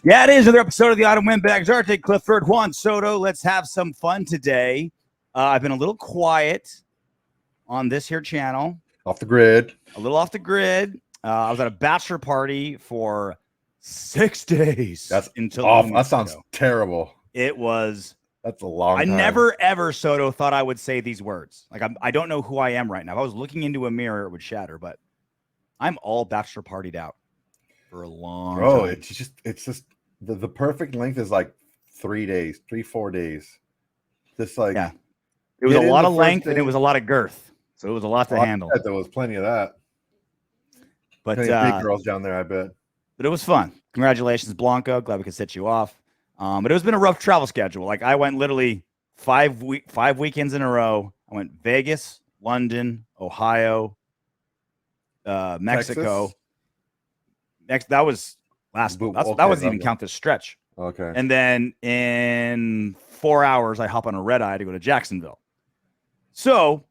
Yeah, it is another episode of the Autumn Windbags. Arte Clifford, Juan Soto. Let's have some fun today. I've been a little quiet on this here channel. Off the grid. A little off the grid. I was at a bachelor party for 6 days. That's until off. That sounds terrible. It was. That's a long time. I never, ever, Soto, thought I would say these words. Like, I don't know who I am right now. If I was looking into a mirror, it would shatter. But I'm all bachelor partied out for a long time. Bro, it's just the perfect length is like 3 days, 4 days. Just like, yeah. It was a lot of length and it was a lot of girth. So it was a lot to handle. There was plenty of that. But plenty of big girls down there, I bet. But it was fun. Congratulations, Blanco. Glad we could set you off. But it has been a rough travel schedule. Like, I went literally 5 weekends in a row. I went Vegas, London, Ohio, Mexico. That was last. That wasn't even count this stretch. Okay. And then in 4 hours, I hop on a red eye to go to Jacksonville. So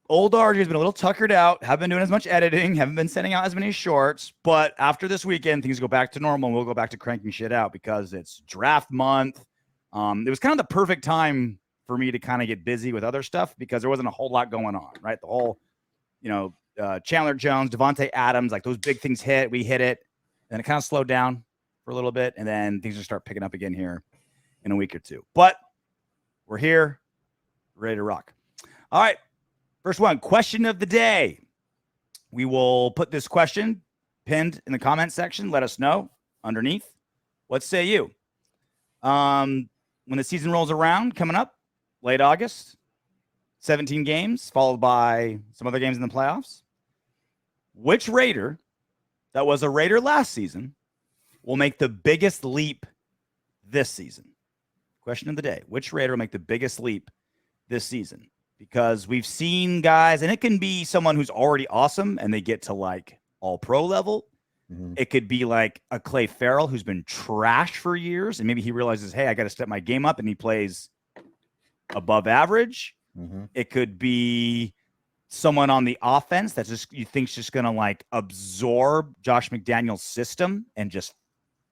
old RJ has been a little tuckered out. Haven't been doing as much editing. Haven't been sending out as many shorts. But after this weekend, things go back to normal, and we'll go back to cranking shit out because it's draft month. It was kind of the perfect time for me to kind of get busy with other stuff because there wasn't a whole lot going on, right? The whole, Chandler Jones, Davante Adams, like those big things hit. We hit it. Then it kind of slowed down for a little bit, and then things will start picking up again here in a week or two. But we're here, ready to rock. All right. First one, question of the day. We will put this question pinned in the comment section. Let us know underneath. What say you? When the season rolls around, coming up, late August, 17 games, followed by some other games in the playoffs. Which Raider that was a Raider last season will make the biggest leap this season? Question of the day. Which Raider will make the biggest leap this season? Because we've seen guys, and it can be someone who's already awesome and they get to like all pro level. Mm-hmm. It could be like a Clay Farrell who's been trash for years. And maybe he realizes, hey, I got to step my game up, and he plays above average. Mm-hmm. It could be someone on the offense that's just, you think's just going to like absorb Josh McDaniel's system and just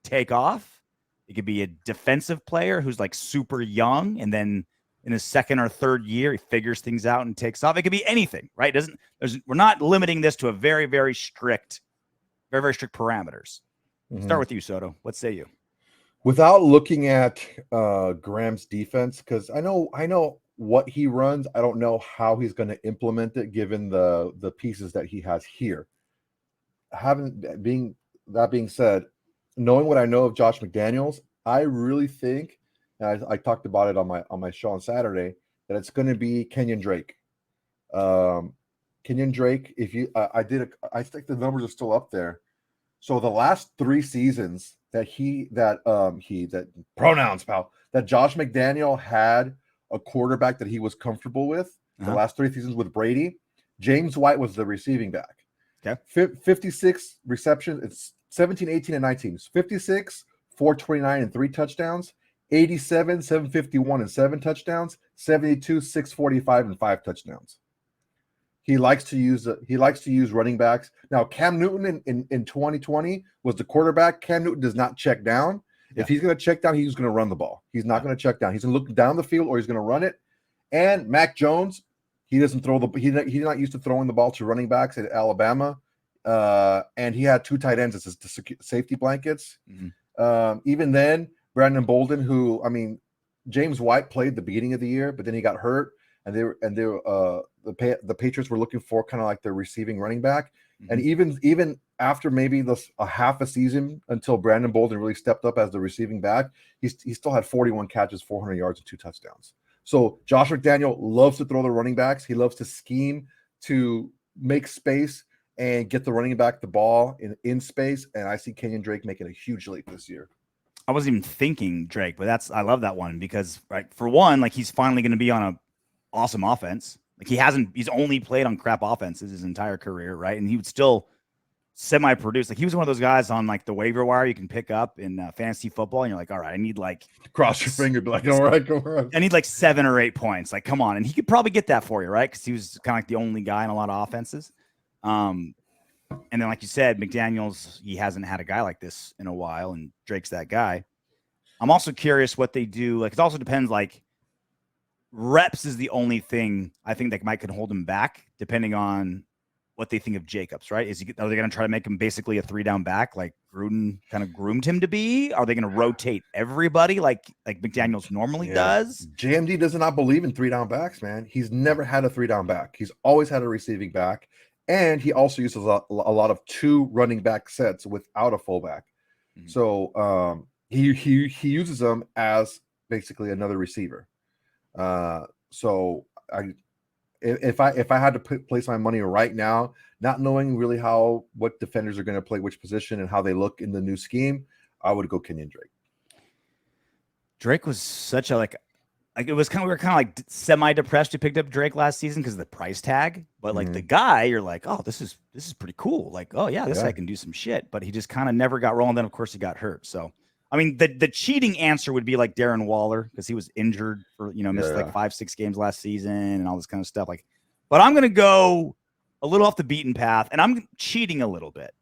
take off. It could be a defensive player who's like super young, and then in his second or third year, he figures things out and takes off. It could be anything, right? We're not limiting this to a very, very strict parameters. Mm-hmm. Start with you, Soto. What say you? Without looking at Graham's defense, because I know what he runs. I don't know how he's going to implement it given the pieces that he has here. That being said, knowing what I know of Josh McDaniels, I really think, and I talked about it on my show on Saturday, that it's going to be Kenyan Drake. Kenyan Drake, I think the numbers are still up there. So the last 3 seasons that Josh McDaniel had a quarterback that he was comfortable with, the last 3 seasons with Brady, James White was the receiving back. Okay. 56 receptions. It's 17, 18, and 19. 56, 429, and 3 touchdowns. 87, 751, and 7 touchdowns. 72, 645, and 5 touchdowns. He likes to use running backs. Now, Cam Newton in 2020 was the quarterback. Cam Newton does not check down. Yeah. If he's going to check down, he's going to run the ball. He's not going to check down. He's going to look down the field, or he's going to run it. And Mac Jones, he doesn't throw he's not used to throwing the ball to running backs at Alabama. And he had 2 tight ends as his safety blankets. Mm-hmm. Even then, Brandon Bolden, James White played the beginning of the year, but then he got hurt, and the Patriots were looking for kind of like their receiving running back. Mm-hmm. And even after maybe a half a season until Brandon Bolden really stepped up as the receiving back, he still had 41 catches, 400 yards, and 2 touchdowns. So Josh McDaniel loves to throw the running backs. He loves to scheme to make space and get the running back the ball in space. And I see Kenyan Drake making a huge leap this year. I wasn't even thinking Drake, but I love that one because, right, for one, like, he's finally going to be on a awesome offense. Like, he's only played on crap offenses his entire career, right? And he would still semi-produce. Like, he was one of those guys on like the waiver wire you can pick up in fantasy football, and you're like, all right, I need like cross your finger, be like, all right, go on. I need like 7 or 8 points. Like, come on, and he could probably get that for you, right? Because he was kind of like the only guy in a lot of offenses. And then, like you said, McDaniels, he hasn't had a guy like this in a while, and Drake's that guy. I'm also curious what they do. Like, it also depends, like, reps is the only thing I think that might could hold him back, depending on what they think of Jacobs, right? Are they going to try to make him basically a 3-down back, like Gruden kind of groomed him to be? Are they going to rotate everybody like McDaniels normally does? JMD does not believe in 3-down backs, man. He's never had a 3-down back. He's always had a receiving back, and he also uses a lot of 2 running back sets without a fullback. Mm-hmm. So he uses them as basically another receiver. So if I had to place my money right now, not knowing really what defenders are going to play which position and how they look in the new scheme, I would go Kenyan Drake. Drake was such a it was we were kind of like semi-depressed. We picked up Drake last season because of the price tag, but like the guy, you're like, oh, this is pretty cool. Like, oh yeah, this guy can do some shit. But he just kind of never got rolling. Then of course he got hurt. So I mean, the cheating answer would be like Darren Waller because he was injured for missed like 5-6 games last season and all this kind of stuff. Like, but I'm gonna go a little off the beaten path, and I'm cheating a little bit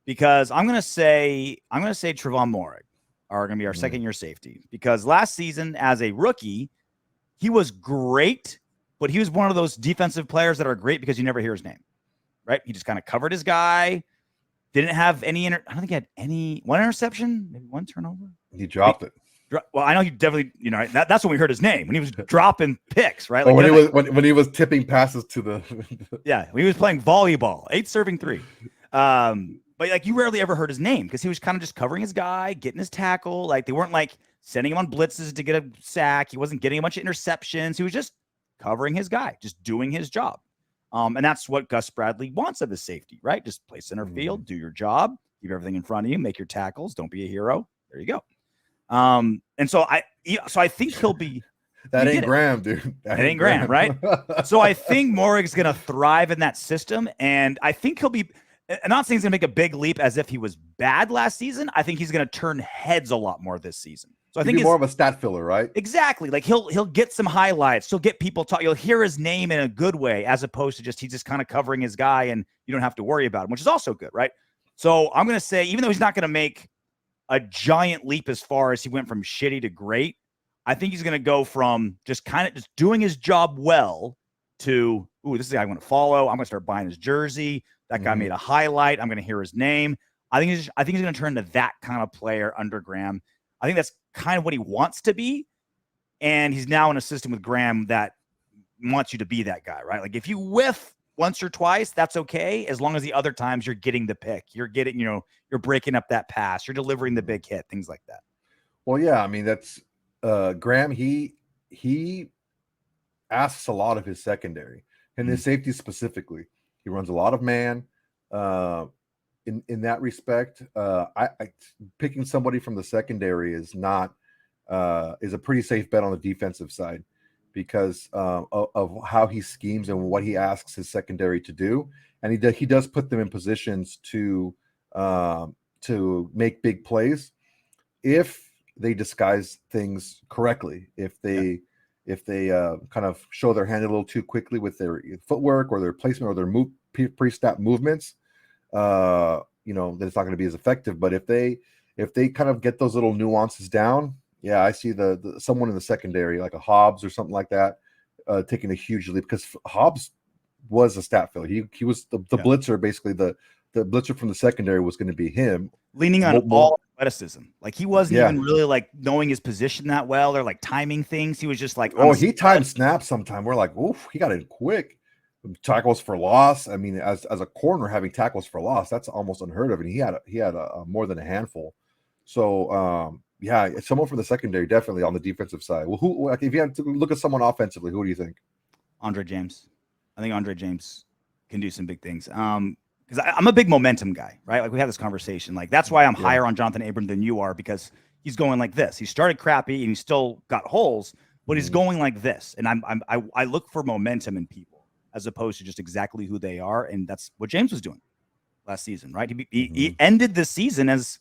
because I'm gonna say Tre'von Moehrig are gonna be our second year safety because last season as a rookie he was great, but he was one of those defensive players that are great because you never hear his name, right? He just kind of covered his guy. Didn't have any. I don't think he had one interception, maybe one turnover. He dropped it. Well, I know he definitely, that's when we heard his name when he was dropping picks, right? Like when he was tipping passes to the. Yeah, when he was playing volleyball, 8 serving 3. But like you rarely ever heard his name because he was kind of just covering his guy, getting his tackle. Like they weren't like sending him on blitzes to get a sack. He wasn't getting a bunch of interceptions. He was just covering his guy, just doing his job. And that's what Gus Bradley wants of his safety, right? Just play center field, do your job, keep everything in front of you, make your tackles, don't be a hero. There you go. And so I think he'll be. That ain't Graham, dude. That ain't Graham, right? So I think Moehrig's going to thrive in that system, and I think he'll be. I'm not saying he's going to make a big leap as if he was bad last season. I think he's going to turn heads a lot more this season. So I think he's more of a stat filler, right? Exactly. Like he'll get some highlights. He'll get people talk. You'll hear his name in a good way, as opposed to he's just kind of covering his guy, and you don't have to worry about him, which is also good, right? So I'm going to say, even though he's not going to make a giant leap as far as he went from shitty to great, I think he's going to go from just kind of just doing his job well to, ooh, this is the guy I'm going to follow. I'm going to start buying his jersey. That guy made a highlight. I'm going to hear his name. I think he's going to turn into that kind of player under Graham. I think that's kind of what he wants to be. And he's now in a system with Graham that wants you to be that guy, right? Like if you whiff once or twice, that's okay. As long as the other times you're getting the pick, you're getting, you're breaking up that pass, you're delivering the big hit, things like that. Well, yeah, I mean, that's Graham. He asks a lot of his secondary and his safety specifically. He runs a lot of man. In that respect, I picking somebody from the secondary is a pretty safe bet on the defensive side because of how he schemes and what he asks his secondary to do, and he does put them in positions to make big plays if they disguise things correctly. If they kind of show their hand a little too quickly with their footwork or their placement or their pre-snap movements, that it's not going to be as effective. But if they kind of get those little nuances down, yeah, I see the someone in the secondary like a Hobbs or something like that taking a huge leap because Hobbs was a stat filler. He was the blitzer, basically the blitzer from the secondary was going to be him, leaning on all athleticism. Like he wasn't even really like knowing his position that well. They're like timing things. He was just like, he timed snaps sometime. We're like, oof, he got in quick. Tackles for loss. I mean, as a corner having tackles for loss, that's almost unheard of. And he had a more than a handful. So someone from the secondary definitely on the defensive side. Well, if you have to look at someone offensively, who do you think? Andre James. I think Andre James can do some big things. Because I'm a big momentum guy, right? Like we have this conversation. Like that's why I'm higher on Jonathan Abram than you are, because he's going like this. He started crappy and he's still got holes, but he's going like this. And I look for momentum in people as opposed to just exactly who they are, and that's what James was doing last season, right? He ended the season as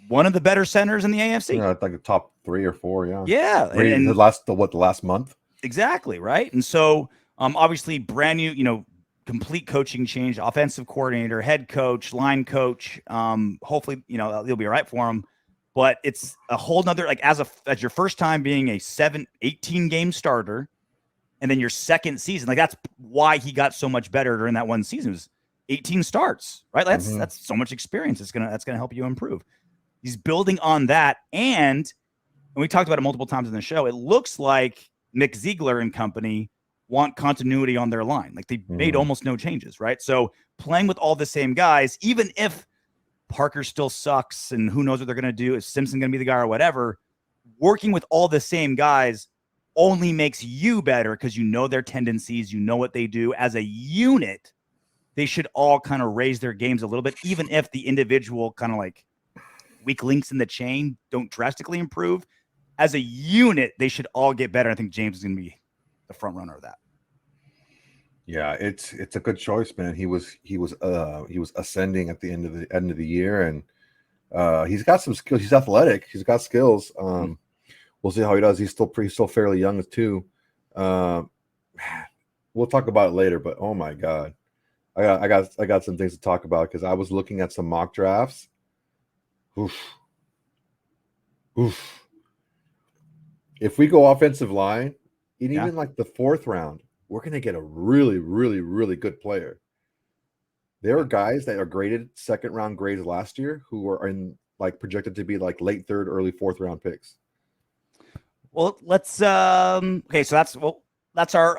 one of the better centers in the AFC. Yeah, like the top 3 or 4, yeah. Yeah, and the last month. Exactly, right? And so obviously brand new, complete coaching change, offensive coordinator, head coach, line coach. Hopefully, you'll be all right for him. But it's a whole nother, like as your first time being a 18 game starter, and then your second season, like that's why he got so much better during that one season. It was 18 starts, right? That's so much experience. That's gonna help you improve. He's building on that, and we talked about it multiple times in the show. It looks like Nick Ziegler and company want continuity on their line. Like they made almost no changes, right? So playing with all the same guys, even if Parker still sucks and who knows what they're going to do, is Simpson going to be the guy or whatever, working with all the same guys only makes you better because you know their tendencies, you know what they do. As a unit, they should all kind of raise their games a little bit, even if the individual kind of like weak links in the chain don't drastically improve. As a unit, they should all get better. I think James is going to be the front runner of that. Yeah, it's a good choice, man. He was ascending at the end of the year, and he's got some skills. He's athletic. He's got skills. We'll see how he does. He's still fairly young too. We'll talk about it later. But oh my god, I got some things to talk about because I was looking at some mock drafts. Oof. If we go offensive line, and even like the 4th round, we're going to get a really, really, really good player. There are guys that are graded 2nd round grades last year who were projected to be like late 3rd, early 4th round picks. Well, let's okay. So that's our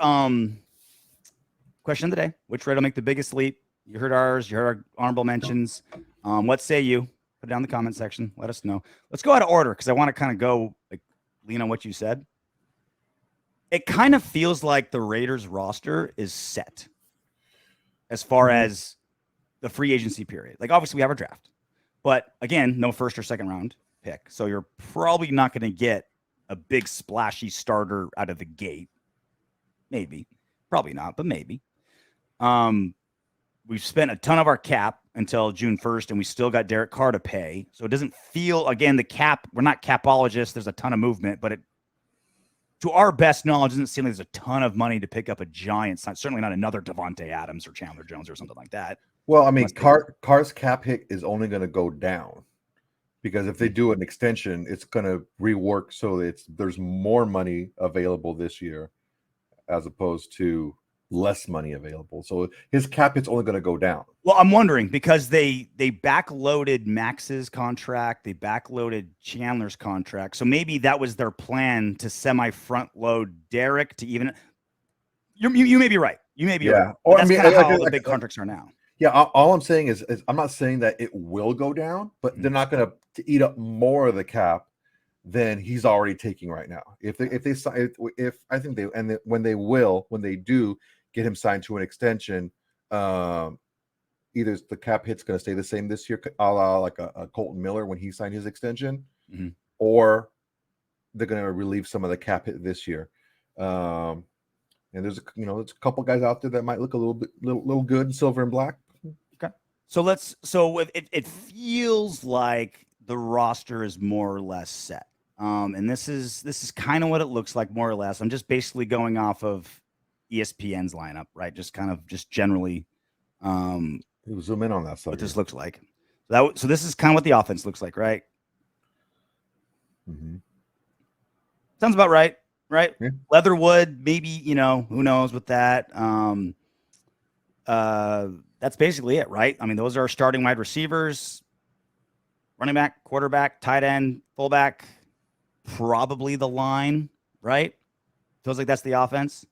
question of the day. Which rate will make the biggest leap? You heard ours. You heard our honorable mentions. What say you? Put it down in the comment section. Let us know. Let's go out of order because I want to kind of go lean on what you said. It kind of feels like the Raiders roster is set as far as the free agency period. Like obviously we have our draft, but again, no 1st or 2nd round pick. So you're probably not going to get a big splashy starter out of the gate. Maybe, probably not, but maybe. We've spent a ton of our cap until June 1st, and we still got Derek Carr to pay. So it doesn't feel, again, the cap, we're not capologists. There's a ton of movement, but to our best knowledge, doesn't seem like there's a ton of money to pick up a giant, certainly not another Davante Adams or Chandler Jones or something like that. Well, I mean, Carr's cap hit is only going to go down because if they do an extension, it's going to rework so there's more money available this year as opposed to less money available. So his cap hit's only going to go down. Well, I'm wondering because they backloaded Max's contract, they backloaded Chandler's contract. So maybe that was their plan to semi-front load Derek to even. You may be right. You may be right. Or that's kind of how the big contracts are now. Yeah. All I'm saying is I'm not saying that it will go down, but they're not going to eat up more of the cap than he's already taking right now. If I think when they do get him signed to an extension, either the cap hit's going to stay the same this year, a la like a Colton Miller when he signed his extension, or they're going to relieve some of the cap hit this year. And there's a couple guys out there that might look a little good in silver and black. Okay, so it feels like the roster is more or less set, and this is kind of what it looks like more or less. I'm just basically going off of ESPN's lineup, right? Just generally. We'll zoom in on that. What this looks like. So this is kind of what the offense looks like, right? Sounds about right? Yeah. Leatherwood, maybe, who knows with that. That's basically it, right? I mean, those are starting wide receivers, running back, quarterback, tight end, fullback, probably the line, right? Feels like that's the offense.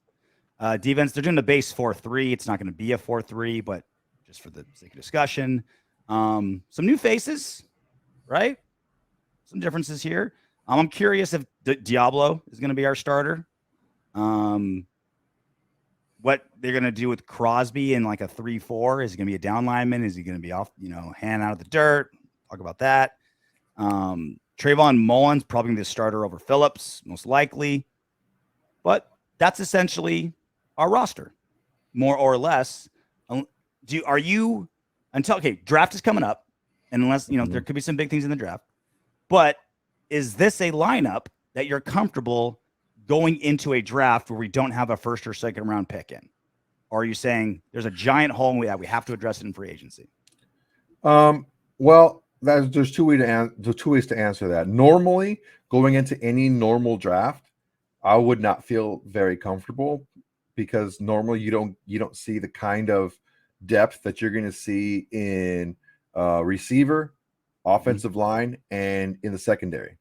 Defense, they're doing the base 4-3. It's not going to be a 4-3, but just for the sake of discussion. Some new faces, right? Some differences here. I'm curious if Diablo is going to be our starter. What they're going to do with Crosby in like a 3-4. Is he going to be a down lineman? Is he going to be off, hand out of the dirt? Talk about that. Tre'von Moehrig probably going to be the starter over Phillips, most likely. But that's essentially our roster, more or less. Draft is coming up, and unless there could be some big things in the draft, but is this a lineup that you're comfortable going into a draft where we don't have a 1st or 2nd round pick in, or are you saying there's a giant hole that we have to address it in free agency? Well, there's two ways to answer that. Normally, going into any normal draft, I would not feel very comfortable because normally you don't see the kind of depth that you're going to see in receiver, offensive line, and in the secondary.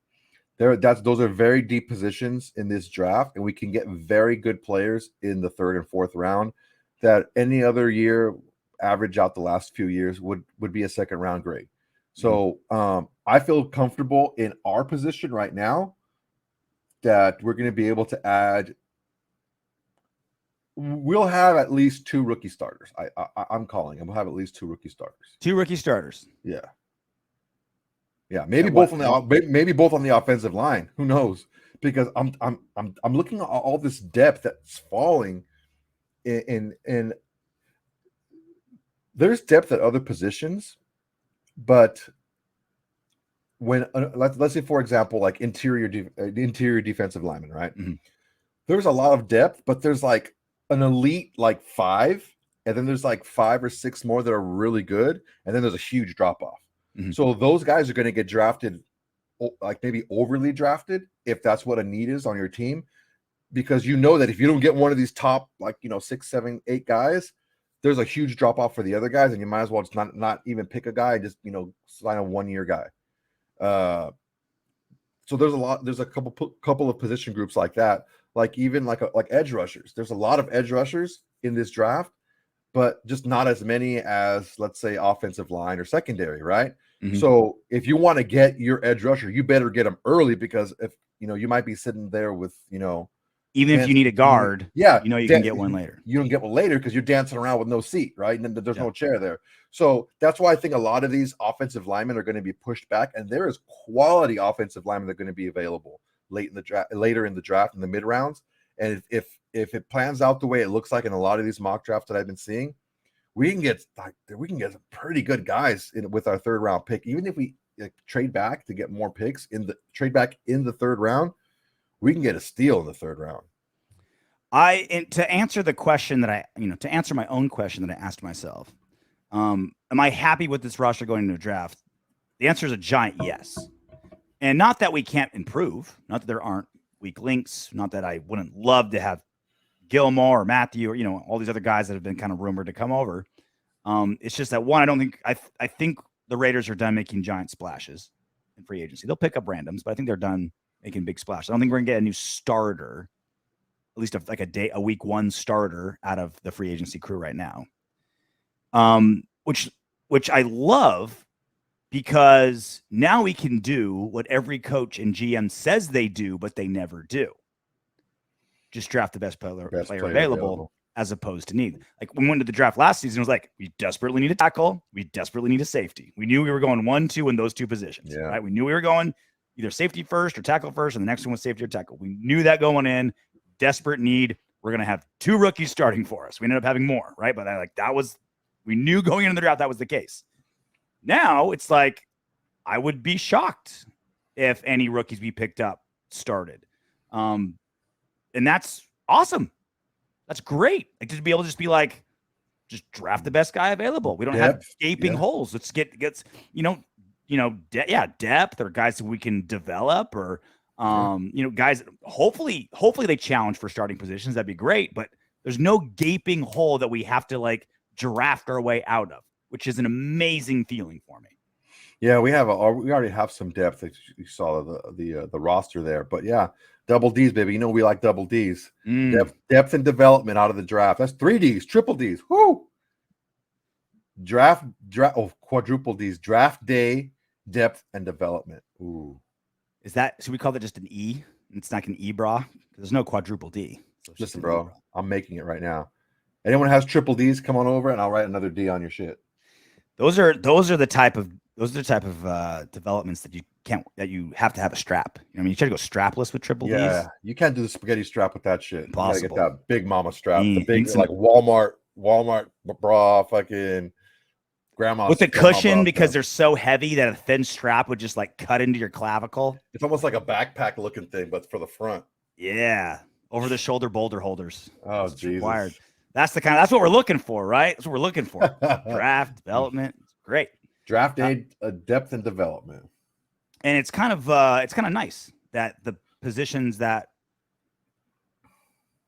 Those are very deep positions in this draft, and we can get very good players in the third and fourth round that any other year, average out the last few years, would be a second round grade. So I feel comfortable in our position right now that we're going to be able to add. We'll have at least 2 rookie starters. I'm calling them. We'll have at least 2 rookie starters. 2 rookie starters. Yeah, maybe both on the offensive line. Who knows? Because I'm looking at all this depth that's falling in there's depth at other positions, but when let's say, for example, like interior defensive lineman, right? Mm-hmm. There's a lot of depth, but there's like an elite like 5, and then there's like 5 or 6 more that are really good, and then there's a huge drop off. Mm-hmm. So those guys are going to get drafted, like maybe overly drafted, if that's what a need is on your team, because you know that if you don't get one of these top, like 6, 7, 8 guys, there's a huge drop off for the other guys, and you might as well just not even pick a guy, just sign a 1-year guy. So there's a couple of position groups like that, like even like edge rushers. There's a lot of edge rushers in this draft, but just not as many as, let's say, offensive line or secondary, right? Mm-hmm. So if you want to get your edge rusher, you better get them early, because if you might be sitting there with even if you need a guard, you can get one later. You don't get one later because you're dancing around with no seat, right? And then there's no chair there. So that's why I think a lot of these offensive linemen are going to be pushed back, and there is quality offensive linemen that are going to be available later in the draft, in the mid rounds. And if it plans out the way it looks like in a lot of these mock drafts that I've been seeing, we can get some pretty good guys with our third round pick. Even if we trade back to get more picks in the third round, we can get a steal in the third round. To answer the question to answer my own question that I asked myself, am I happy with this roster going into the draft? The answer is a giant yes. And not that we can't improve, not that there aren't weak links, not that I wouldn't love to have Gilmore or Matthew or all these other guys that have been kind of rumored to come over. It's just that I think the Raiders are done making giant splashes in free agency. They'll pick up randoms, but I think they're done making big splashes. I don't think we're gonna get a new starter, at least a week 1 starter out of the free agency crew right now. Which I love, because now we can do what every coach and GM says they do, but they never do. Just draft the best player available, as opposed to need. Like when we went to the draft last season, it was like, we desperately need a tackle. We desperately need a safety. We knew we were going 1, 2 in those 2 positions, right? We knew we were going either safety first or tackle first, and the next one was safety or tackle. We knew that going in. Desperate need. We're going to have 2 rookies starting for us. We ended up having more, right? But we knew going into the draft that was the case. Now it's like, I would be shocked if any rookies we picked up started. And that's awesome. That's great. Like, to be able to just be like, just draft the best guy available. We don't have gaping holes. Let's get depth, or guys that we can develop, or guys, hopefully they challenge for starting positions. That'd be great, but there's no gaping hole that we have to draft our way out of, which is an amazing feeling for me. Yeah, we already have some depth. You saw the roster there, but yeah, double D's, baby. We like double D's. Depth and development out of the draft. That's 3 D's, triple D's. Whoo! Quadruple D's. Draft day, depth and development. Ooh. Should we call that just an E? It's not an E-bra? There's no quadruple D. So listen, bro, E-bra. I'm making it right now. Anyone has triple D's, come on over and I'll write another D on your shit. Those are the type of developments that you have to have a strap. You try to go strapless with triple D's. Yeah, you can't do the spaghetti strap with that shit. Impossible. You gotta get that big mama strap, the big Walmart bra, fucking grandma with the cushion, because they're so heavy that a thin strap would just cut into your clavicle. It's almost like a backpack looking thing, but for the front. Yeah, over the shoulder boulder holders. Oh, Jesus. Required. That's what we're looking for, right? That's what we're looking for. Draft, development, great. Draft aid, depth and development. And it's kind of nice that the positions that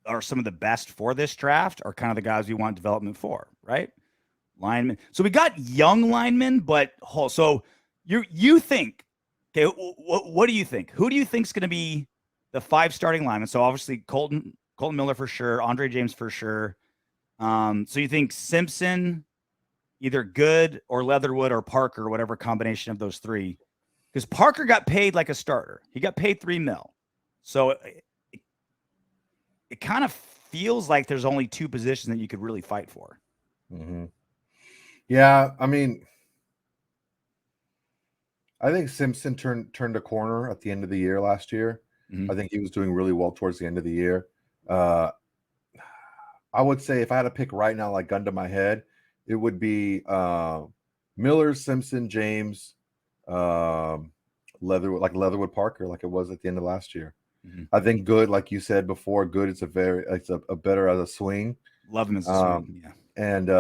are some of the best for this draft are kind of the guys we want development for, right? Linemen. So we got young linemen, but so you think, okay, what do you think? Who do you think is going to be the 5 starting linemen? So obviously Colton Miller for sure, Andre James for sure. So you think Simpson, either Good or Leatherwood or Parker, whatever combination of those 3, because Parker got paid like a starter. He got paid $3 million. So it kind of feels like there's only 2 positions that you could really fight for. Mm-hmm. Yeah, I mean, I think Simpson turned a corner at the end of the year last year. Mm-hmm. I think he was doing really well towards the end of the year. I would say if I had to pick right now, like gun to my head, it would be Miller, Simpson, James, Leatherwood, Parker, like it was at the end of last year. Mm-hmm. I think Good, like you said before, Good it's a better as a swing. Love him as a swing, yeah. And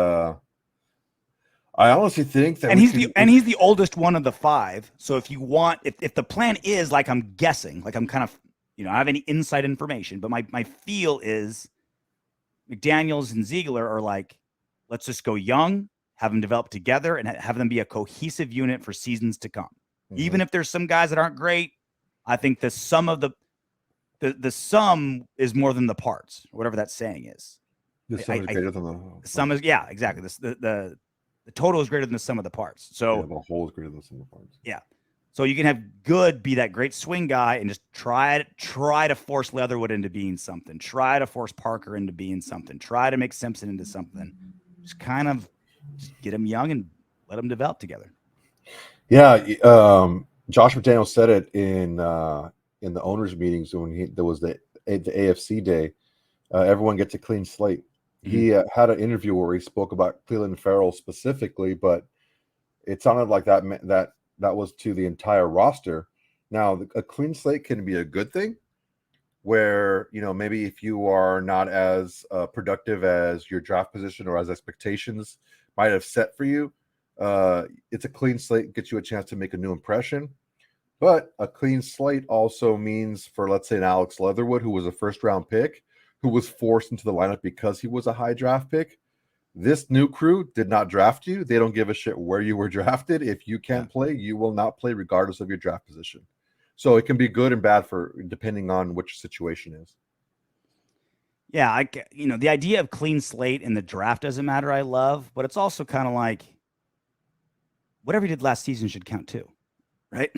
I honestly think that he's the oldest one of the 5. So if you want, if the plan is like I'm guessing, like I'm kind of, I don't have any inside information, but my feel is McDaniels and Ziegler are like, let's just go young, have them develop together, and have them be a cohesive unit for seasons to come. Mm-hmm. Even if there's some guys that aren't great, I think the sum of the sum is more than the parts, or whatever that saying is. The sum is greater than the sum is, yeah, exactly. The total is greater than the sum of the parts. So the whole is greater than the sum of the parts. Yeah. So you can have Good be that great swing guy and just try to force Leatherwood into being something. Try to force Parker into being something. Try to make Simpson into something. Just kind of get them young and let them develop together. Yeah. Josh McDaniels said it in the owners' meetings when there was the AFC day. Everyone gets a clean slate. Mm-hmm. He had an interview where he spoke about Cleveland Farrell specifically, but it sounded like that was to the entire roster. Now, a clean slate can be a good thing where, maybe if you are not as productive as your draft position or as expectations might have set for you, it's a clean slate, gets you a chance to make a new impression. But a clean slate also means for, let's say, an Alex Leatherwood, who was a first-round pick, who was forced into the lineup because he was a high draft pick. This new crew did not draft you. They don't give a shit where you were drafted. If you can't play, you will not play regardless of your draft position. So it can be good and bad depending on which situation is. Yeah, the idea of clean slate in the draft doesn't matter. I love, but it's also kind of like whatever you did last season should count too, right?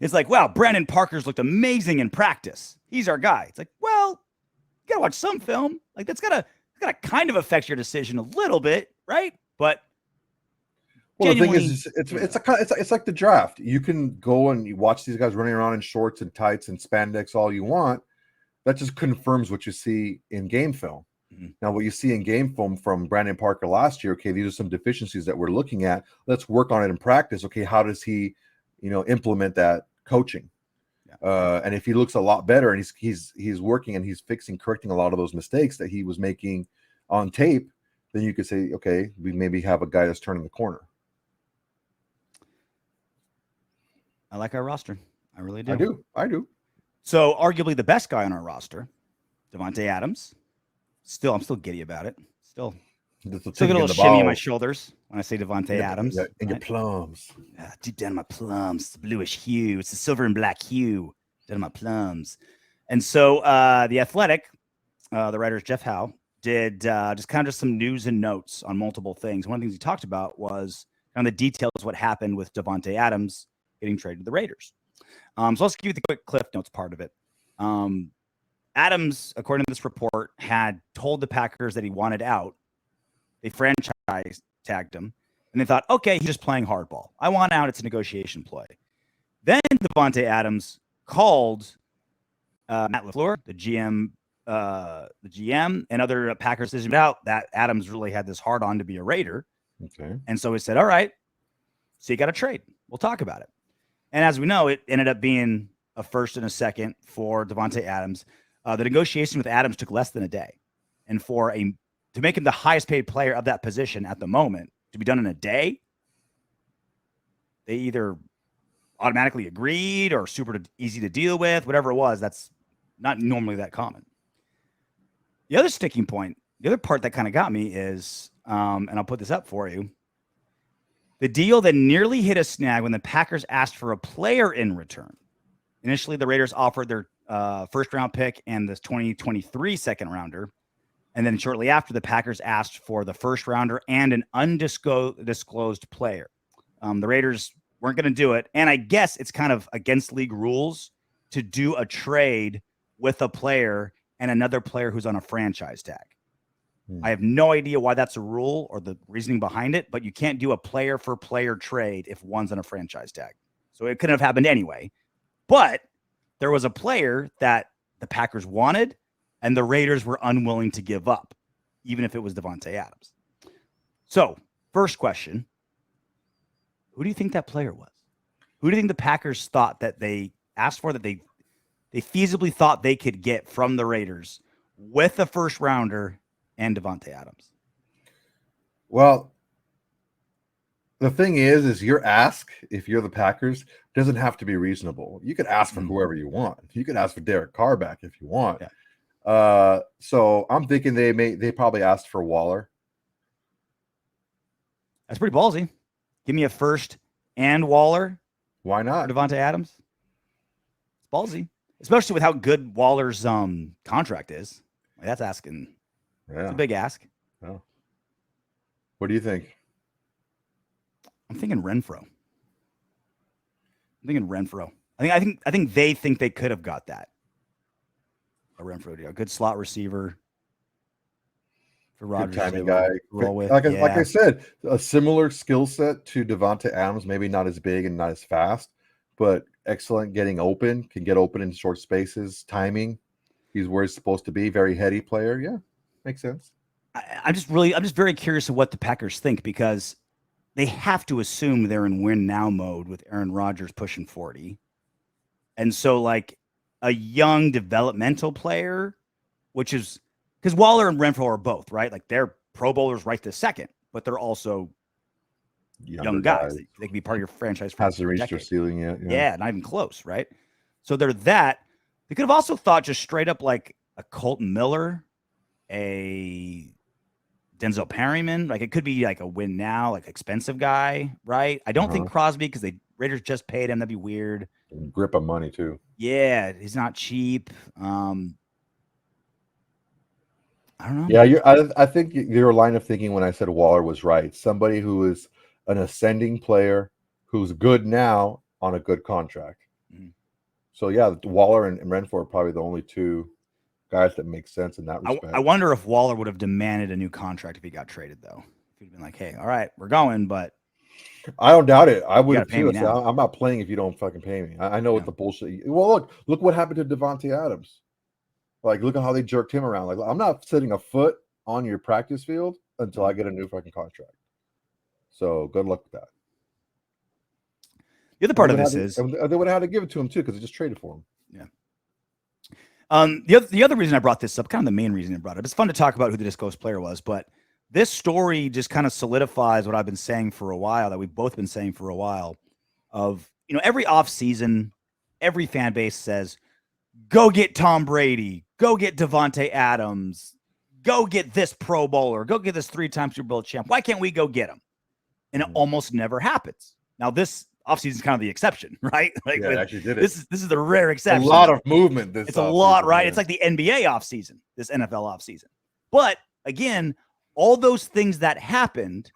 It's like, wow, Brandon Parker's looked amazing in practice. He's our guy. It's like, well, you gotta watch some film. Like that's gotta kind of affect your decision a little bit, right? But well, the thing is, it's like the draft. You can go and you watch these guys running around in shorts and tights and spandex all you want. That just confirms what you see in game film. Mm-hmm. Now, what you see in game film from Brandon Parker last year, okay, these are some deficiencies that we're looking at. Let's work on it in practice. Okay, how does he, implement that coaching? Yeah. And if he looks a lot better and he's working and he's correcting a lot of those mistakes that he was making on tape, then you could say, okay, we maybe have a guy that's turning the corner. I like our roster. I really do. I do. So arguably the best guy on our roster, Davante Adams. I'm still giddy about it. Still get a little shimmy in my shoulders when I say Davante Adams. And your plums. Deep down in my plums. It's the bluish hue. It's the silver and black hue down in my plums. And so the Athletic, the writers Jeff Howe, did just some news and notes on multiple things. One of the things he talked about was kind of the details of what happened with Davante Adams getting traded to the Raiders. So let's give you the quick Cliff Notes part of it. Adams, according to this report, had told the Packers that he wanted out. They franchise tagged him, and they thought, okay, he's just playing hardball. I want out. It's a negotiation play. Then Davante Adams called Matt LaFleur, the GM, and other Packers decisions out that Adams really had this hard on to be a Raider. Okay. And so he said, all right, so you got to trade. We'll talk about it. And as we know, it ended up being a first and a second for Davante Adams. The negotiation with Adams took less than a day. And for a to make him the highest paid player of that position at the moment to be done in a day, they either automatically agreed or super easy to deal with, whatever it was. That's not normally that common. The other sticking point, the other part that kind of got me is, and I'll put this up for you, the deal that nearly hit a snag when the Packers asked for a player in return. Initially, the Raiders offered their first-round pick and the 2023 second-rounder. And then shortly after, the Packers asked for the first-rounder and an undisclosed player. The Raiders weren't going to do it. And I guess it's kind of against league rules to do a trade with a player and another player who's on a franchise tag. I have no idea why that's a rule or the reasoning behind it, but you can't do a player-for-player trade if one's on a franchise tag. So it couldn't have happened anyway. But there was a player that the Packers wanted, and the Raiders were unwilling to give up, even if it was Davante Adams. So, first question, who do you think that player was? Who do you think the Packers thought that they asked for, that they feasibly thought they could get from the Raiders with a first-rounder and Davante Adams? Well, the thing is your ask, if you're the Packers, doesn't have to be reasonable. You could ask for whoever you want. You could ask for Derek Carr back if you want. Yeah. So I'm thinking they probably asked for Waller. That's pretty ballsy. Give me a first and Waller. Why not? Davante Adams. It's ballsy, especially with how good Waller's contract is. Like, that's asking. Yeah. It's a big ask. Yeah. What do you think? I'm thinking Renfro. I think they think they could have got that. A Renfro deal, a good slot receiver for Rodgers. Good timing guy. Roll with. Like I said, a similar skill set to Davante Adams. Maybe not as big and not as fast, but excellent getting open. Can get open in short spaces. Timing. He's where he's supposed to be. Very heady player. Yeah, makes sense. I'm just very curious of what the Packers think, because they have to assume they're in win now mode with Aaron Rodgers pushing 40. And so like a young developmental player, which is because Waller and Renfro are both, right? Like they're Pro Bowlers right this second, but they're also young guys. They can be part of your franchise. Hasn't reached their ceiling yet. Yeah, not even close, right? So they're that. They could have also thought just straight up like a Colton Miller, a Denzel Perryman. Like it could be like a win now, like expensive guy, right? I don't think Crosby, because the Raiders just paid him. That'd be weird. Grip of money too. Yeah, he's not cheap. I don't know. Yeah, I think your line of thinking when I said Waller was right. Somebody who is an ascending player who's good now on a good contract. Mm-hmm. So yeah, Waller and Renfro are probably the only two guys that make sense in that respect. I wonder if Waller would have demanded a new contract if he got traded, though. If he'd been like, "Hey, all right, we're going," but I don't doubt it. I would too. I'm not playing if you don't fucking pay me. I know what the bullshit. Well, look what happened to Davante Adams. Like, look at how they jerked him around. Like, I'm not setting a foot on your practice field until I get a new fucking contract. So good luck with that. The other part of this is they would have had to give it to him too, because they just traded for him. Yeah. The other reason I brought this up, kind of the main reason I brought it up, it's fun to talk about who the disclosed player was, but this story just kind of solidifies what I've been saying for a while, that we've both been saying for a while, of, every offseason, every fan base says, go get Tom Brady, go get Davante Adams, go get this Pro Bowler, go get this 3-time Super Bowl champ. Why can't we go get him? And it almost never happens. Now, this offseason is kind of the exception, right? Like, it actually did it. This is the rare exception. A lot of movement. It's a lot, right? It's like the NBA offseason, this NFL offseason. But again, all those things that happened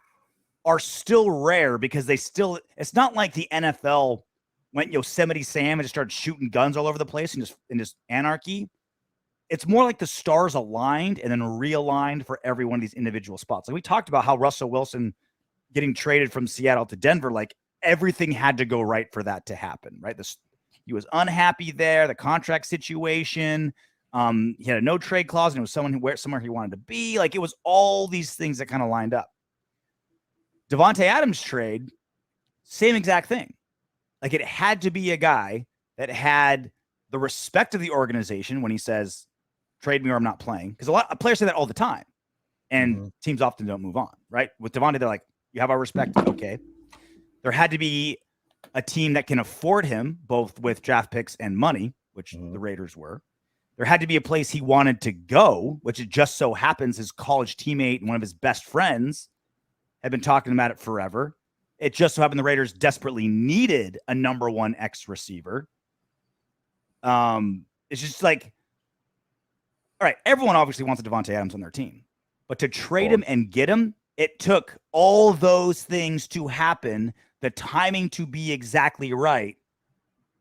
are still rare, because it's not like the NFL went Yosemite Sam and just started shooting guns all over the place and just anarchy. It's more like the stars aligned and then realigned for every one of these individual spots. Like we talked about how Russell Wilson getting traded from Seattle to Denver, like everything had to go right for that to happen, right? He was unhappy there, the contract situation. He had a no trade clause, and it was somewhere he wanted to be. Like it was all these things that kind of lined up. Davante Adams trade, same exact thing. Like it had to be a guy that had the respect of the organization when he says, trade me or I'm not playing. Because a lot of players say that all the time. And teams often don't move on, right? With Davante, they're like, you have our respect. Okay. There had to be a team that can afford him, both with draft picks and money, which the Raiders were. There had to be a place he wanted to go, which it just so happens his college teammate and one of his best friends had been talking about it forever. It just so happened the Raiders desperately needed a number one X receiver. It's just like, all right, everyone obviously wants a Davante Adams on their team, but to trade him and get him, it took all those things to happen, the timing to be exactly right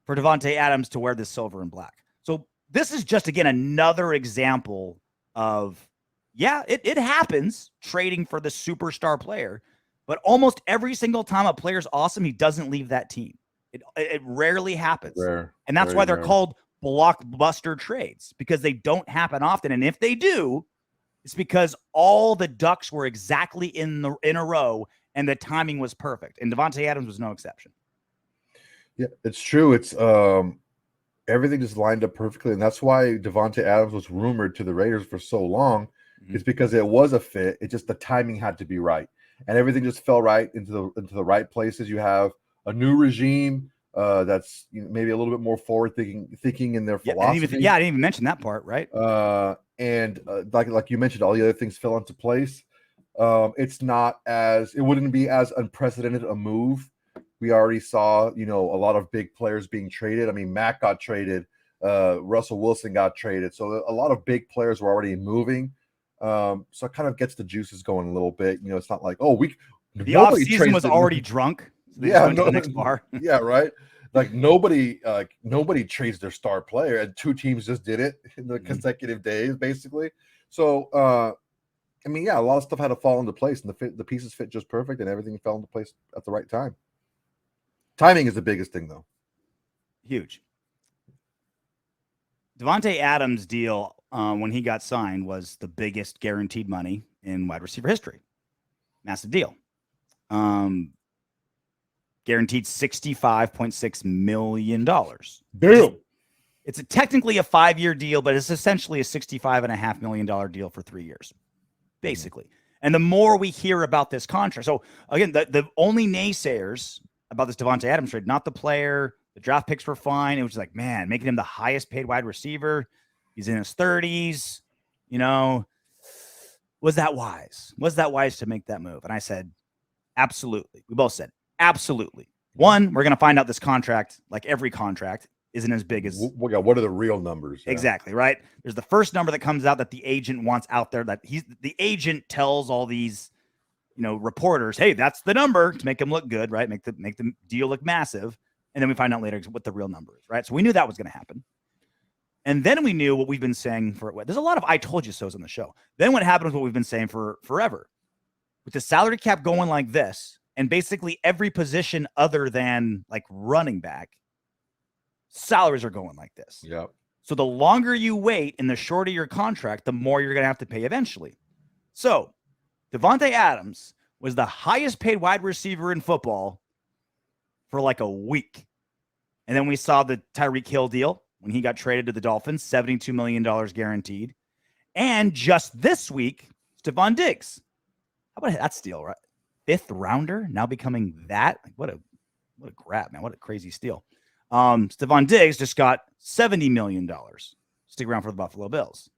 for Davante Adams to wear this silver and black. So this is just, again, another example of, yeah, it happens trading for the superstar player, but almost every single time a player's awesome, he doesn't leave that team. It rarely happens. Rare. And that's Very why they're rare. called blockbuster trades, because they don't happen often. And if they do, it's because all the ducks were exactly in a row and the timing was perfect. And Davante Adams was no exception. Yeah, it's true. It's everything just lined up perfectly, and that's why Davante Adams was rumored to the Raiders for so long. It's because it was a fit. It just the timing had to be right, and everything just fell right into the right places. You have a new regime that's maybe a little bit more forward thinking in their philosophy. I didn't even mention that part, right? And like you mentioned, all the other things fell into place. It wouldn't be as unprecedented a move. We already saw, a lot of big players being traded. I mean, Mac got traded, Russell Wilson got traded, so a lot of big players were already moving. So it kind of gets the juices going a little bit. It's not like the off season was already drunk. So they just went to the next bar. Yeah, right. Like nobody trades their star player, and two teams just did it in the consecutive days, basically. So, a lot of stuff had to fall into place, and the pieces fit just perfect, and everything fell into place at the right time. Timing is the biggest thing, though. Huge. Davante Adams' deal when he got signed was the biggest guaranteed money in wide receiver history. Massive deal. Guaranteed $65.6 million. Damn. It's technically a 5-year deal, but it's essentially a $65.5 million deal for 3 years, basically. And the more we hear about this contract, so again, the only naysayers about this Davante Adams trade, not the player, the draft picks were fine. It was like, man, making him the highest paid wide receiver. He's in his 30s. Was that wise? Was that wise to make that move? And I said, absolutely. We both said, absolutely. One, we're going to find out this contract, like every contract, isn't as big as what are the real numbers? Yeah. Exactly, right? There's the first number that comes out that the agent wants out there, that the agent tells all these reporters, hey, that's the number, to make them look good, right? Make the deal look massive. And then we find out later what the real number is, right? So we knew that was going to happen. And then we knew what we've been saying there's a lot of I told you so's on the show. Then what happened was what we've been saying for forever. With the salary cap going like this, and basically every position other than like running back, salaries are going like this. Yep. So the longer you wait and the shorter your contract, the more you're going to have to pay eventually. So Davante Adams was the highest paid wide receiver in football for like a week. And then we saw the Tyreek Hill deal when he got traded to the Dolphins, $72 million guaranteed. And just this week, Stefon Diggs. How about that steal, right? 5th rounder now becoming that. Like what a grab, man. What a crazy steal. Stefon Diggs just got $70 million. Stick around for the Buffalo Bills.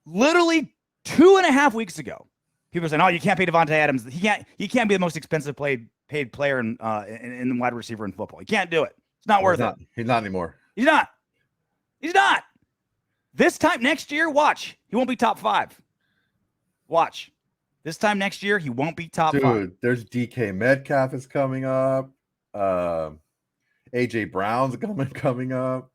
Literally 2.5 weeks ago, people are saying, "Oh, you can't pay Davante Adams. He can't be the most expensive paid player in the wide receiver in football. He can't do it. It's not worth it. He's not anymore. He's not. This time next year, watch. He won't be top 5. Watch. This time next year, he won't be top 5. Dude, there's DK Metcalf is coming up. AJ Brown's coming up.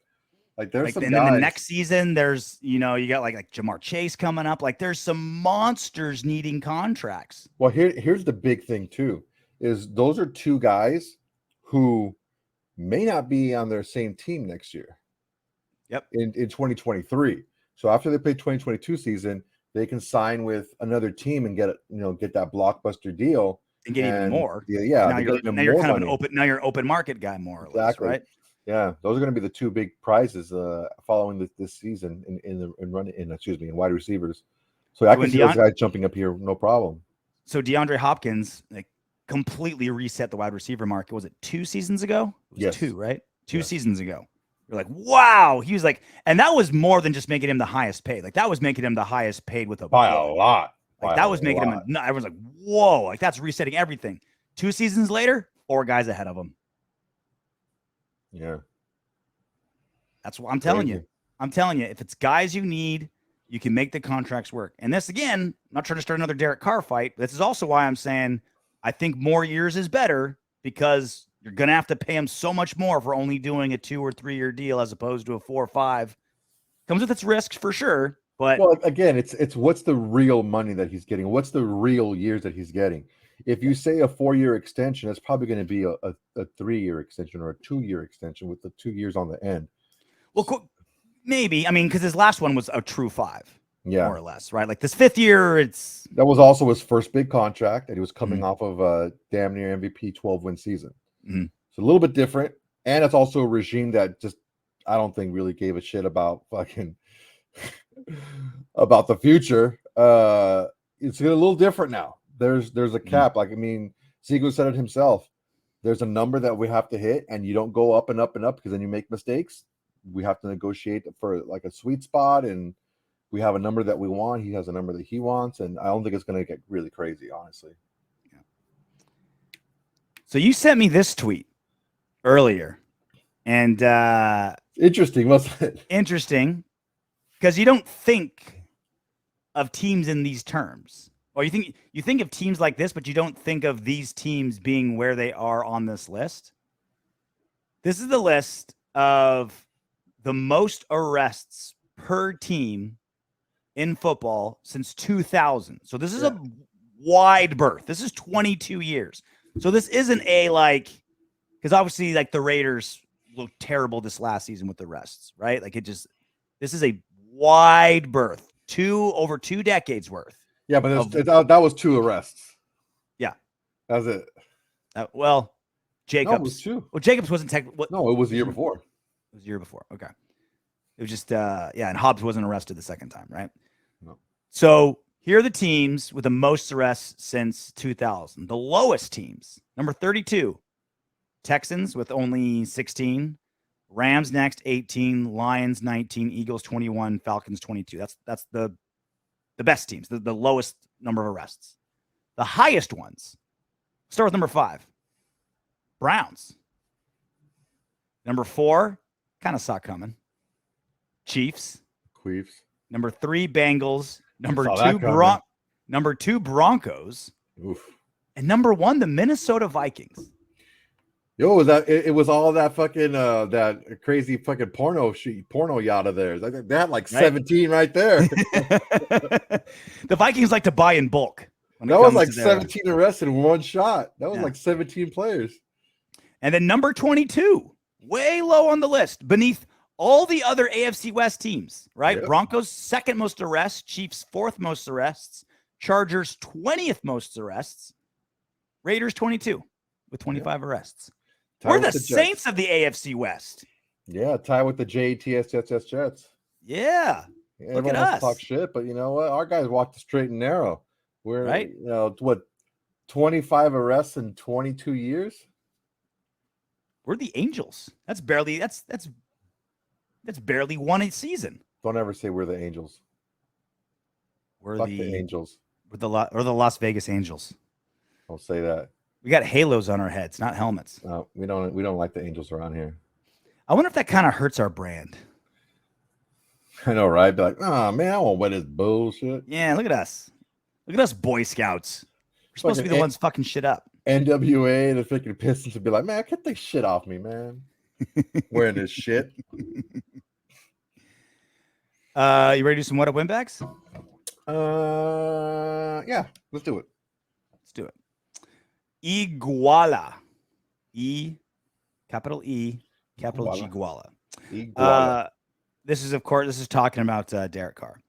Like there's some guys. Then the next season, there's you got like Jamar Chase coming up. Like there's some monsters needing contracts. Well, here's the big thing too, is those are two guys who may not be on their same team next year. Yep. In 2023. So after they play 2022 season, they can sign with another team and get that blockbuster deal and get even more. Yeah. Now you're kind of an open. Now you're an open market guy, more or less, right? Yeah, those are going to be the two big prizes following this season in wide receivers. So I can see those guys jumping up here, no problem. So DeAndre Hopkins completely reset the wide receiver market. Was it 2 seasons ago? It was yes. 2, right? 2 seasons ago. You're like, wow. He was like, and that was more than just making him the highest paid. Like that was making him the highest paid with by a lot. Like that was making him. Everyone's like, whoa. Like that's resetting everything. 2 seasons later, 4 guys ahead of him. Yeah. That's what I'm telling you. I'm telling you, if it's guys you need, you can make the contracts work. And this, again, I'm not trying to start another Derek Carr fight. This is also why I'm saying I think more years is better because you're going to have to pay him so much more for only doing a 2 or 3 year deal as opposed to a 4 or 5. Comes with its risks for sure. But well, again, it's what's the real money that he's getting? What's the real years that he's getting? If you say a 4-year extension, it's probably going to be a 3-year extension or a 2-year extension with the 2 years on the end. Well, maybe. I mean, because his last one was a true 5, more or less, right? Like this 5th year, that was also his first big contract, and he was coming off of a damn near MVP 12-win season. Mm-hmm. So a little bit different, and it's also a regime that just I don't think really gave a shit about fucking about the future. It's a little different now. There's a cap. Like I mean, Ziegler said it himself. There's a number that we have to hit, and you don't go up and up and up because then you make mistakes. We have to negotiate for like a sweet spot, and we have a number that we want. He has a number that he wants, and I don't think it's going to get really crazy, honestly. Yeah. So you sent me this tweet earlier, and interesting, wasn't it? Interesting, because you don't think of teams in these terms, or you think of teams like this, but you don't think of these teams being where they are on this list. This is the list of the most arrests per team in football since 2000. So this is a wide berth. This is 22 years. So this isn't because obviously like the Raiders looked terrible this last season with the arrests, right? Like this is a wide berth, over 2 decades worth. Yeah, but that was 2 arrests. Yeah. That was it. Jacobs. No, it was 2. Well, Jacobs wasn't No, it was the year before. It was the year before. Okay. It was just, and Hobbs wasn't arrested the second time, right? No. So here are the teams with the most arrests since 2000. The lowest teams, number 32, Texans with only 16, Rams next, 18, Lions 19, Eagles 21, Falcons 22. That's the best teams, the lowest number of arrests. The highest ones, start with number 5, Browns. Number 4, kind of saw coming, Chiefs. Number 3, Bengals. Number 2, Broncos. Oof. And number 1, the Minnesota Vikings. Yo, it was all that fucking that crazy fucking porno yacht of theirs. They had like 17 right there. The Vikings like to buy in bulk. That was like 17 arrests in one shot. That was like 17 players. And then number 22, way low on the list, beneath all the other AFC West teams, right? Yep. Broncos, 2nd most arrests. Chiefs, 4th most arrests. Chargers, 20th most arrests. Raiders, 22 with 25 arrests. We're the Saints of the AFC West. Yeah, tie with the Jets. Yeah. Look at us. Talk shit, but you know what? Our guys walk the straight and narrow. We're right. 25 arrests in 22 years. We're the Angels. That's barely one a season. Don't ever say we're the Angels. We're the Angels. We're the Las Vegas Angels. Don't say that. We got halos on our heads, not helmets. No, we don't like the Angels around here. I wonder if that kind of hurts our brand. I know, right? Be like, oh man, I won't wear this bullshit. Yeah, look at us. Look at us, Boy Scouts. We're supposed to be the ones fucking shit up. NWA and the freaking Pistons would be like, man, get this shit off me, man. Wearing this shit. You ready to do some Autumn Windbags? Yeah, let's do it. Let's do it. Iguala. Capital E, capital Iguala. Iguala. This is talking about Derek Carr.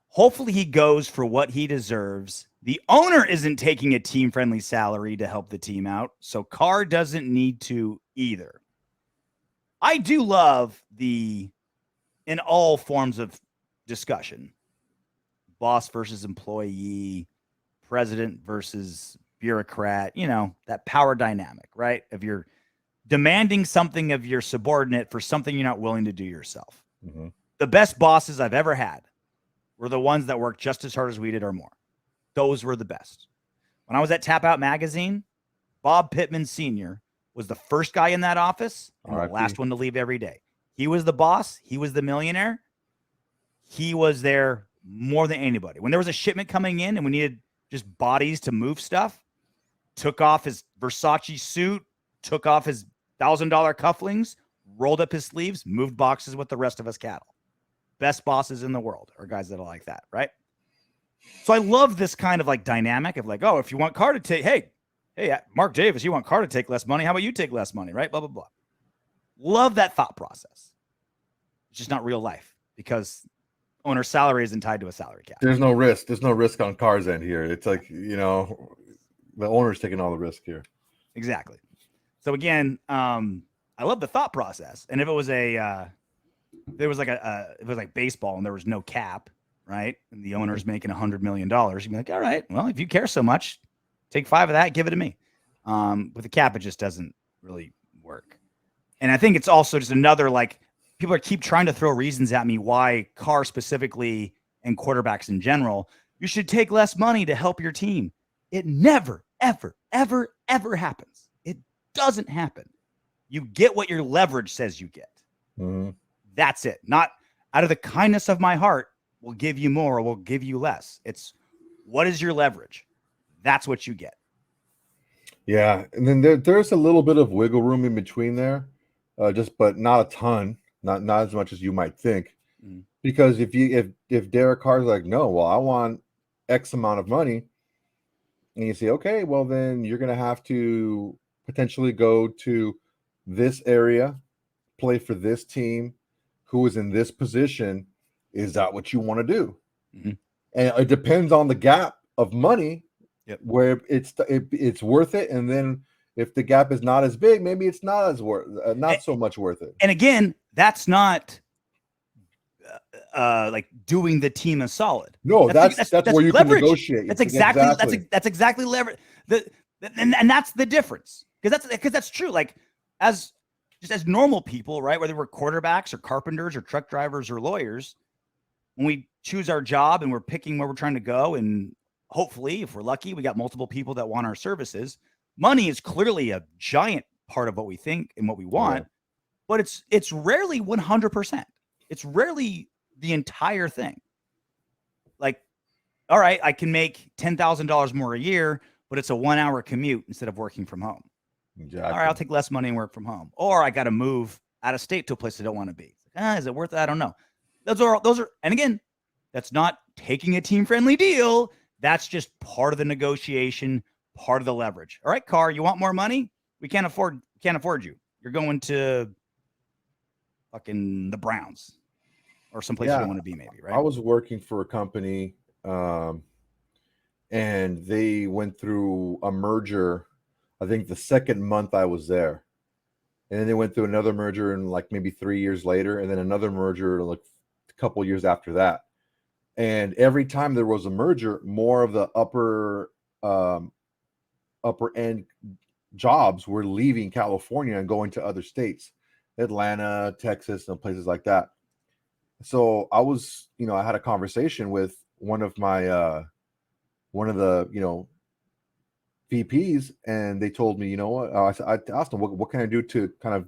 Hopefully he goes for what he deserves. The owner isn't taking a team-friendly salary to help the team out, so Carr doesn't need to either. I do love in all forms of discussion, boss versus employee, president versus bureaucrat, that power dynamic, right? If you're demanding something of your subordinate for something you're not willing to do yourself. Mm-hmm. The best bosses I've ever had were the ones that worked just as hard as we did or more. Those were the best. When I was at Tap Out Magazine, Bob Pittman Sr. was the first guy in that office and the last one to leave every day. He was the boss. He was the millionaire. He was there more than anybody. When there was a shipment coming in and we needed just bodies to move stuff, took off his Versace suit, took off his $1,000 cufflinks, rolled up his sleeves, moved boxes with the rest of us cattle. Best bosses in the world are guys that are like that, right? So I love this kind of like dynamic of like, oh, if you want Carr to take, hey, Mark Davis, you want Carr to take less money? How about you take less money, right? Blah, blah, blah. Love that thought process. It's just not real life because owner's salary isn't tied to a salary cap. There's no risk. There's no risk on Carr's end here. It's like, the owner's taking all the risk here. Exactly. So again, I love the thought process. And if it was if it was like baseball and there was no cap, right? And the owner's making $100 million, you'd be like, all right, well, if you care so much, take 5 of that, give it to me. With the cap, it just doesn't really work. And I think it's also just another, like, people keep trying to throw reasons at me why Carr specifically and quarterbacks in general, you should take less money to help your team. It never, ever, ever, ever happens. It doesn't happen. You get what your leverage says you get. Mm-hmm. That's it. Not out of the kindness of my heart, we'll give you more or we'll give you less. It's what is your leverage? That's what you get. Yeah. And then there's a little bit of wiggle room in between there, but not a ton, not as much as you might think. Mm. Because if Derek Carr's like, no, well, I want X amount of money, and you say, okay, well, then you're going to have to potentially go to this area, play for this team, who is in this position. Is that what you want to do? Mm-hmm. And it depends on the gap of money. Yep. Where it's worth it, and then if the gap is not as big, maybe it's not so much worth it. And again, that's not like doing the team a solid. No, that's where you leverage. Can negotiate. That's exactly leverage. And that's the difference because that's true. Like as normal people, right? Whether we're quarterbacks or carpenters or truck drivers or lawyers, when we choose our job and we're picking where we're trying to go and hopefully, if we're lucky, we got multiple people that want our services. Money is clearly a giant part of what we think and what we want, but it's rarely 100%. It's rarely the entire thing. Like, all right, I can make $10,000 more a year, but it's a 1-hour commute instead of working from home. Exactly. All right, I'll take less money and work from home. Or I got to move out of state to a place I don't want to be. Is it worth it? I don't know. Those are, and again, that's not taking a team-friendly deal. That's just part of the negotiation, part of the leverage. All right, Carr, you want more money? We can't afford you. You're going to fucking the Browns or someplace you don't want to be, maybe, right? I was working for a company, and they went through a merger, I think the second month I was there. And then they went through another merger in like maybe 3 years later, and then another merger like a couple years after that. And every time there was a merger, more of the upper end jobs were leaving California and going to other states, Atlanta, Texas, and places like that. So I was, I had a conversation with one of the VPs, and they told me, I asked them, what can I do to kind of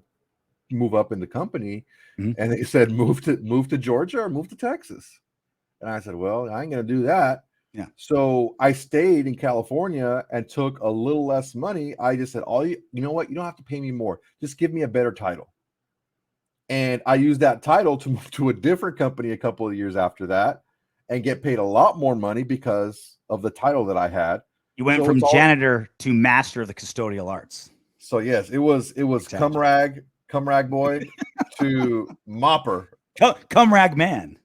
move up in the company? Mm-hmm. And they said, move to Georgia or move to Texas. And I said, well, I ain't going to do that. Yeah. So I stayed in California and took a little less money. I just said, you know what? You don't have to pay me more. Just give me a better title. And I used that title to move to a different company a couple of years after that and get paid a lot more money because of the title that I had. You went from janitor to master of the custodial arts. So yes, it was cum rag boy to mopper. Cum rag man.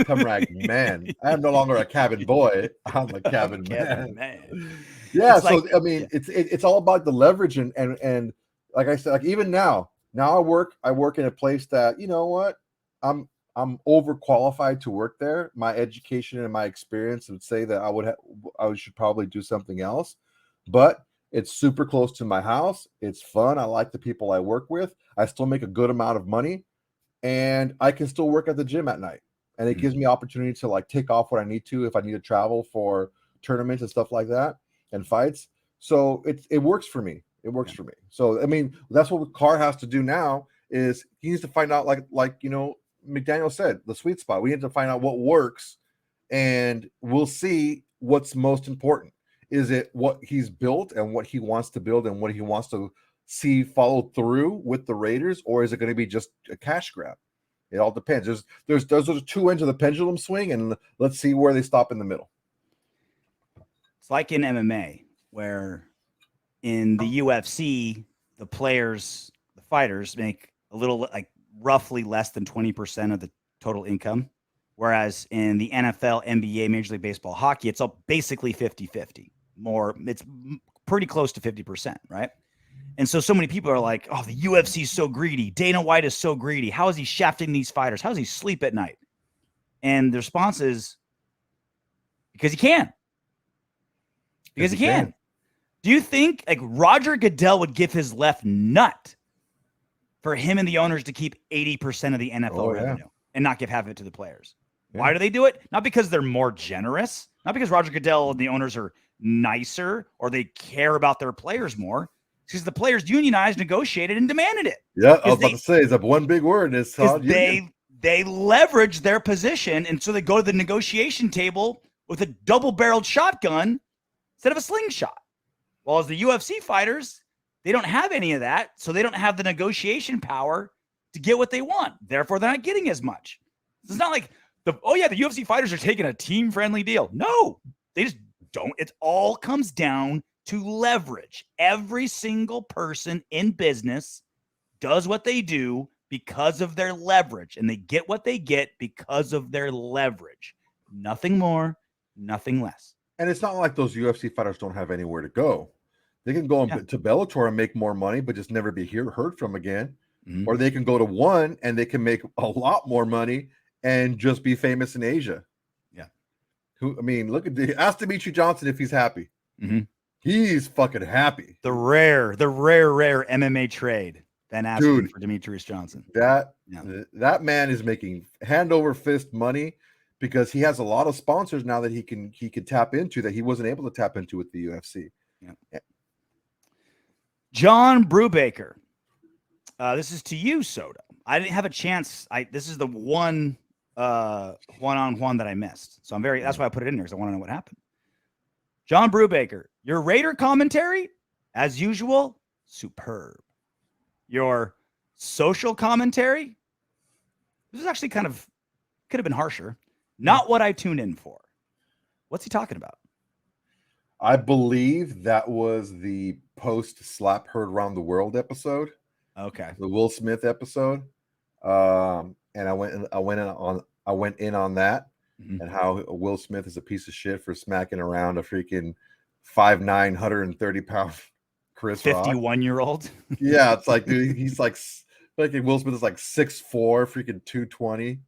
Come rag man. I am no longer a cabin boy. I'm a cabin man. Yeah. It's so I mean, it's all about the leverage and like I said, like even now I work in a place that, you know what, I'm overqualified to work there. My education and my experience would say that I should probably do something else, but it's super close to my house. It's fun. I like the people I work with. I still make a good amount of money, and I can still work at the gym at night. And it gives me opportunity to like take off what I need to if I need to travel for tournaments and stuff like that and fights. So it works for me. It works for me. So I mean, that's what Carr has to do now is he needs to find out like you know McDaniel said, the sweet spot. We need to find out what works, and we'll see what's most important. Is it what he's built and what he wants to build and what he wants to see followed through with the Raiders, or is it going to be just a cash grab? It all depends. There's those are two ends of the pendulum swing, and let's see where they stop in the middle. It's like in MMA, where in the UFC, the fighters make a little, like roughly less than 20% of the total income. Whereas in the NFL, NBA, Major League Baseball, hockey, it's all basically 50-50. It's pretty close to 50%, right? And so many people are like, oh, the UFC is so greedy. Dana White is so greedy. How is he shafting these fighters? How does he sleep at night? And the response is, because he can. Because he can. Do you think like Roger Goodell would give his left nut for him and the owners to keep 80% of the NFL revenue and not give half of it to the players? Yeah. Why do they do it? Not because they're more generous, not because Roger Goodell and the owners are nicer or they care about their players more. It's because the players unionized, negotiated, and demanded it. Yeah, I was about to say, it's one big word. It's called they leverage their position, and so they go to the negotiation table with a double-barreled shotgun instead of a slingshot. While as the UFC fighters, they don't have any of that, so they don't have the negotiation power to get what they want. Therefore, they're not getting as much. It's not like the UFC fighters are taking a team-friendly deal. No, they just don't. It all comes down to leverage. Every single person in business does what they do because of their leverage, and they get what they get because of their leverage. Nothing more, nothing less. And it's not like those UFC fighters don't have anywhere to go. They can go to Bellator and make more money, but just never be heard from again. Mm-hmm. Or they can go to one and they can make a lot more money and just be famous in Asia. Yeah. Ask Demetri Johnson if he's happy. Mm-hmm. He's fucking happy. The rare MMA trade than asking for Demetrius Johnson. That man is making hand over fist money because he has a lot of sponsors now that he can tap into that he wasn't able to tap into with the UFC. Yeah. John Brubaker. This is to you, Soto. I didn't have a chance. This is the one one-on-one that I missed. So that's why I put it in there because I want to know what happened. John Brubaker, your Raider commentary, as usual, superb. Your social commentary, this is actually could have been harsher. Not what I tuned in for. What's he talking about? I believe that was the post slap heard around the world episode. Okay. The Will Smith episode. And I went in on that. Mm-hmm. And how Will Smith is a piece of shit for smacking around a freaking 5'9", 130-pound Chris Rock. 51-year-old. Yeah, it's like, dude, he's like Will Smith is like 6'4", freaking 220.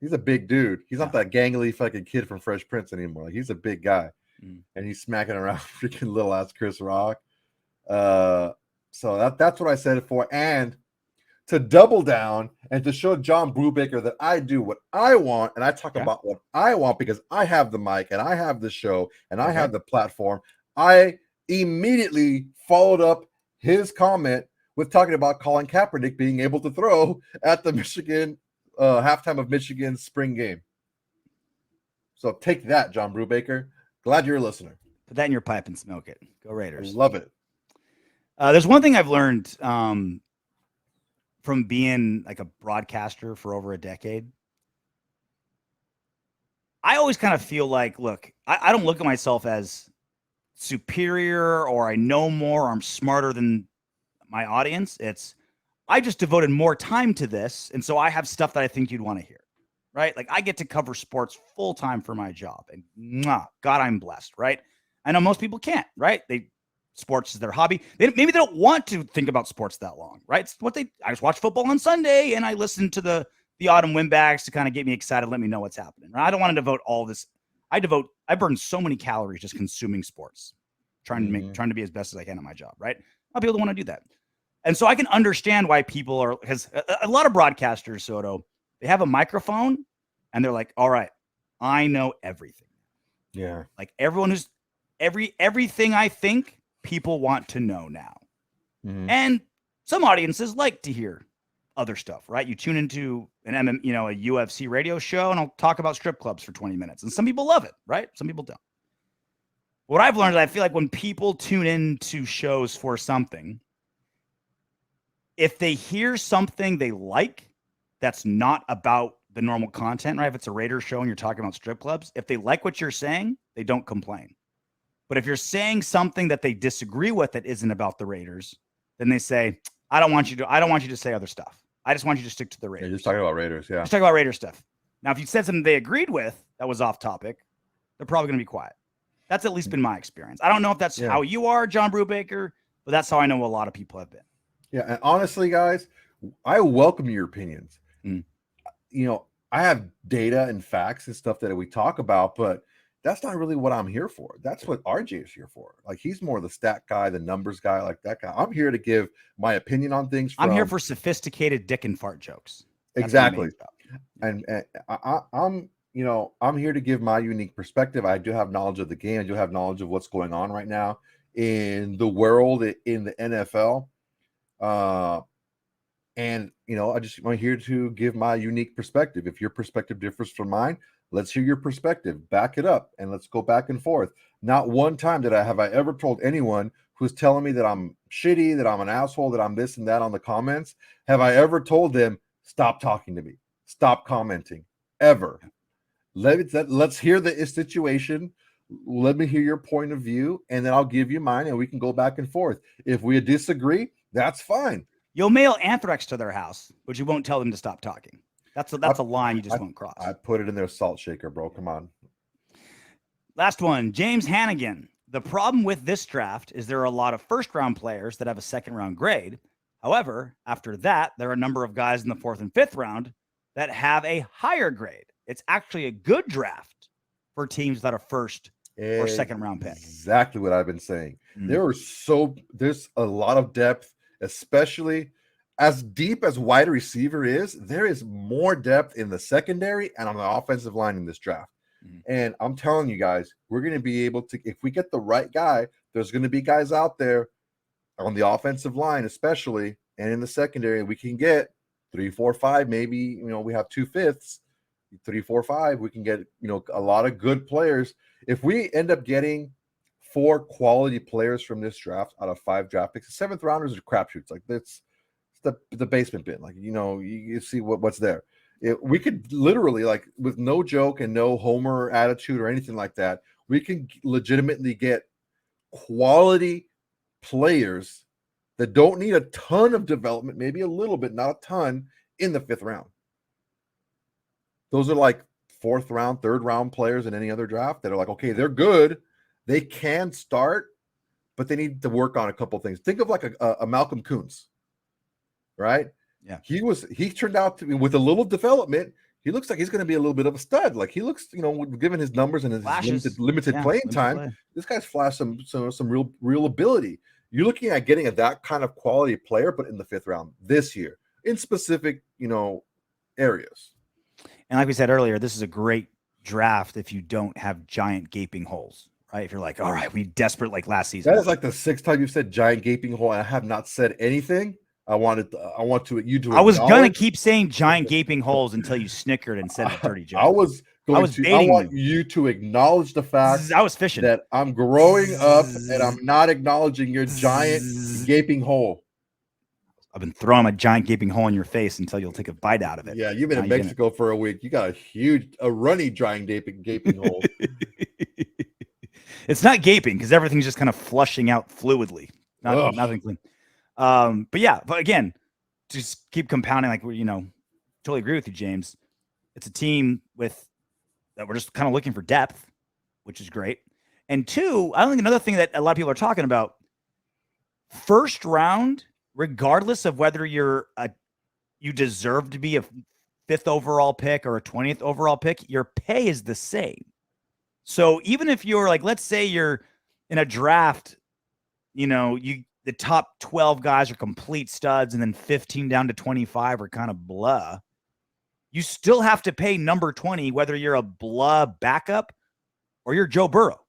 He's a big dude. He's not that gangly fucking kid from Fresh Prince anymore. Like, he's a big guy. And he's smacking around freaking little ass Chris Rock. So that's what I said it for. And to double down and to show John Brubaker that I do what I want and I talk about what I want because I have the mic and I have the show and I have the platform. I immediately followed up his comment with talking about Colin Kaepernick being able to throw at the Michigan halftime of Michigan's spring game. So take that, John Brubaker. Glad you're a listener. Put that in your pipe and smoke it. Go Raiders. I love it. There's one thing I've learned from being like a broadcaster for over a decade. I always kind of feel like, look, I don't look at myself as superior or I know more or I'm smarter than my audience. I just devoted more time to this. And so I have stuff that I think you'd want to hear, right? Like I get to cover sports full time for my job and God, I'm blessed, right? I know most people can't, right? Sports is their hobby. Maybe they don't want to think about sports that long, right? It's I just watch football on Sunday and I listen to the the Autumn Windbags to kind of get me excited, let me know what's happening. Right? I don't want to devote all this. I burn so many calories just consuming sports, trying to be as best as I can at my job, right? A lot of people don't want to do that. And so I can understand why people are, because a lot of broadcasters, Soto, they have a microphone and they're like, all right, I know everything. Yeah. Like everything I think people want to know now. Mm-hmm. And some audiences like to hear other stuff, right? You tune into a UFC radio show and I'll talk about strip clubs for 20 minutes. And some people love it, right? Some people don't. What I've learned is I feel like when people tune into shows for something, if they hear something they like that's not about the normal content, right? If it's a Raiders show and you're talking about strip clubs, if they like what you're saying, they don't complain. But if you're saying something that they disagree with that isn't about the Raiders, then they say, I don't want you to say other stuff. I just want you to stick to the Raiders. Yeah, just talking about Raiders, yeah. Just talking about Raiders stuff. Now, if you said something they agreed with that was off topic, they're probably going to be quiet. That's at least been my experience. I don't know if that's how you are, John Brubaker, but that's how I know a lot of people have been. Yeah, and honestly, guys, I welcome your opinions. I have data and facts and stuff that we talk about, but that's not really what I'm here for. That's what RJ is here for. Like, he's more the stat guy, the numbers guy, like that guy. I'm here to give my opinion on things. I'm here for sophisticated dick and fart jokes. That's exactly. And I'm here to give my unique perspective. I do have knowledge of the game. I do have knowledge of what's going on right now in the world, in the NFL. I'm here to give my unique perspective. If your perspective differs from mine, let's hear your perspective, back it up, and let's go back and forth. Not one time have I ever told anyone who's telling me that I'm shitty, that I'm an asshole, that I'm this and that on the comments, have I ever told them, stop talking to me, stop commenting, ever. Let's hear the situation. Let me hear your point of view, and then I'll give you mine, and we can go back and forth. If we disagree, that's fine. You'll mail anthrax to their house, but you won't tell them to stop talking. That's a line you just won't cross. I put it in their salt shaker, bro. Come on. Last one, James Hannigan. The problem with this draft is there are a lot of first-round players that have a second-round grade. However, after that, there are a number of guys in the 4th and 5th round that have a higher grade. It's actually a good draft for teams that are first or second-round picks. Exactly what I've been saying. There's a lot of depth, especially as deep as wide receiver is. There is more depth in the secondary and on the offensive line in this draft. And I'm telling you guys, we're going to be able to, if we get the right guy, there's going to be guys out there on the offensive line, especially, and in the secondary, we can get 3, 4, 5, maybe, we have 2/5, 3, 4, 5. We can get, a lot of good players. If we end up getting 4 quality players from this draft out of 5 draft picks, 7th rounders are crapshoots. Like, that's the basement bin. Like, you see what's there. We could literally, like, with no joke and no homer attitude or anything like that, we can legitimately get quality players that don't need a ton of development, maybe a little bit, not a ton, in the 5th round. Those are like 4th round, 3rd round players in any other draft that are like, okay, they're good, they can start, but they need to work on a couple things. Think of like a Malcolm Kuntz, right? Yeah. He turned out to be, with a little development, he looks like he's going to be a little bit of a stud. Like, he looks, given his numbers and his limited playing time, this guy's flashed some real ability. You're looking at getting that kind of quality player, but in the 5th round this year in specific, areas. And like we said earlier, this is a great draft if you don't have giant gaping holes, right? If you're like, all right, we desperate like last season. That is like the 6th time you've said giant gaping hole, and I have not said anything. I want you to. I was gonna keep saying giant gaping holes until you snickered and said the dirty joke. I want you to acknowledge the fact I was fishing that I'm growing up and I'm not acknowledging your giant gaping hole. I've been throwing a giant gaping hole in your face until you'll take a bite out of it. Yeah, you've been in Mexico for a week. You got a runny giant gaping hole. It's not gaping because everything's just kind of flushing out fluidly. Nothing clean. But again, just keep compounding. Like, totally agree with you, James. It's a team that we're just kind of looking for depth, which is great. And 2, I think another thing that a lot of people are talking about, 1st round, regardless of whether you deserve to be a 5th overall pick or a 20th overall pick, your pay is the same. So even if you're like, let's say you're in a draft, the top 12 guys are complete studs and then 15 down to 25 are kind of blah. You still have to pay number 20, whether you're a blah backup or you're Joe Burrow.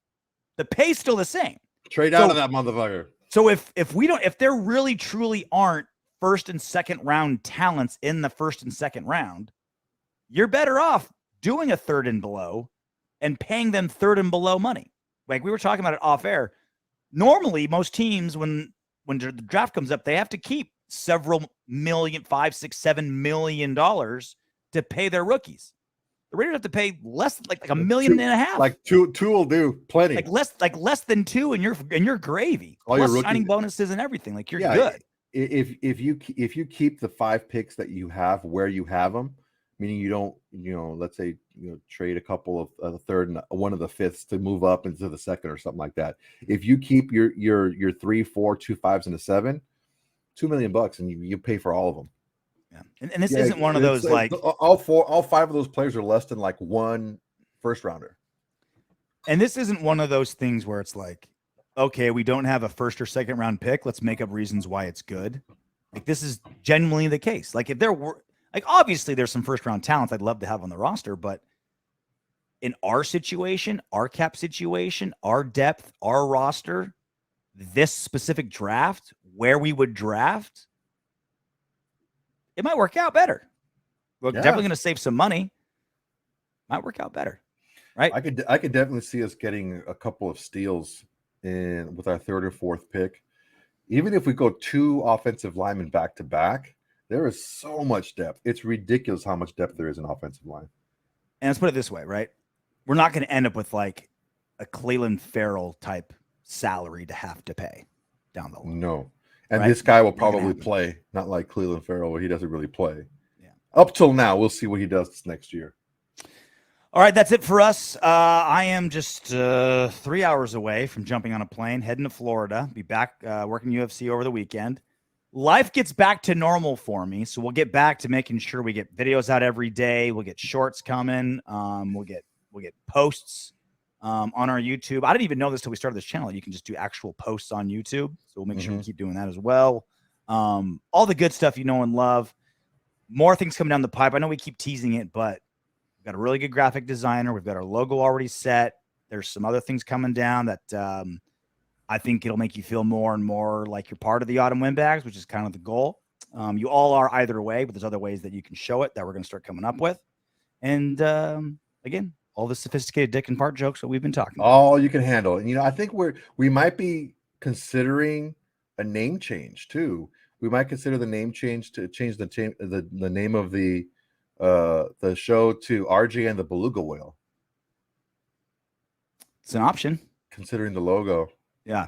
The pay's still the same. Trade out of that motherfucker. So if there really truly aren't first and second round talents in the first and second round, you're better off doing a third and below and paying them third and below money. Like we were talking about it off air. Normally, most teams, when the draft comes up, they have to keep several million, $5, $6, $7 million to pay their rookies. The Raiders have to pay less, like $1.5 million. Like two will do plenty. Like less than two, and you're gravy. All plus your signing bonuses and everything. Like you're good. If you keep the 5 picks that you have where you have them, meaning you don't, let's say trade a couple of the third and one of the fifths to move up into the second or something like that. If you keep your 3, 4, 2 5s and a 7, $2 million, and you pay for all of them. Yeah, and this isn't one of those like all 5 of those players are less than like one first rounder. And this isn't one of those things where it's like, okay, we don't have a first or second round pick. Let's make up reasons why it's good. Like this is genuinely the case. Like if there were, like obviously there's some first round talents I'd love to have on the roster, but in our situation, our cap situation, our depth, our roster, this specific draft, where we would draft, it might work out better. We're definitely going to save some money. Might work out better, right? I could definitely see us getting a couple of steals with our 3rd or 4th pick. Even if we go 2 offensive linemen back to back, there is so much depth. It's ridiculous how much depth there is in offensive line. And let's put it this way, right? We're not going to end up with like a Cleveland Farrell type salary to have to pay down the line. No. And right? This guy will probably play, not like Cleveland Farrell, where he doesn't really play. Yeah. Up till now, we'll see what he does this next year. All right, that's it for us. I am just 3 hours away from jumping on a plane, heading to Florida. Be back working UFC over the weekend. Life gets back to normal for me, so we'll get back to making sure we get videos out every day. We'll get shorts coming. We'll get posts on our YouTube. I didn't even know this till we started this channel. You can just do actual posts on YouTube, so we'll make sure we keep doing that as well. All the good stuff you know and love. More things coming down the pipe. I know we keep teasing it, but we've got a really good graphic designer. We've got our logo already set. There's some other things coming down that I think it'll make you feel more and more like you're part of the Autumn Windbags, which is kind of the goal. You all are either way, but there's other ways that you can show it that we're going to start coming up with. And again, all the sophisticated dick and part jokes that we've been talking about. All you can handle. And I think we might be considering a name change too. We might consider the name change to change the name of the show to RJ and the Beluga Whale. It's an option. Considering the logo. Yeah.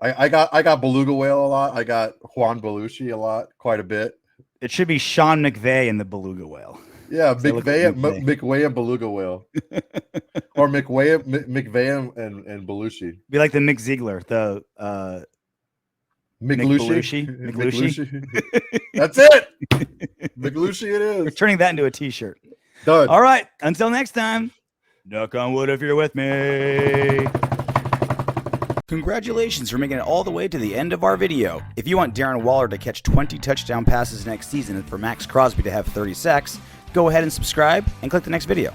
I got Beluga Whale a lot. I got Juan Belushi a lot, quite a bit. It should be Sean McVay and the Beluga Whale. Yeah, McVay and Beluga Whale. Or McVay and Belushi. Be like the Mick Ziegler, the McLushi. That's it. McLushi it is. We're turning that into a t-shirt. Done. All right. Until next time. Knock on wood if you're with me. Congratulations for making it all the way to the end of our video. If you want Darren Waller to catch 20 touchdown passes next season and for Max Crosby to have 30 sacks, go ahead and subscribe and click the next video.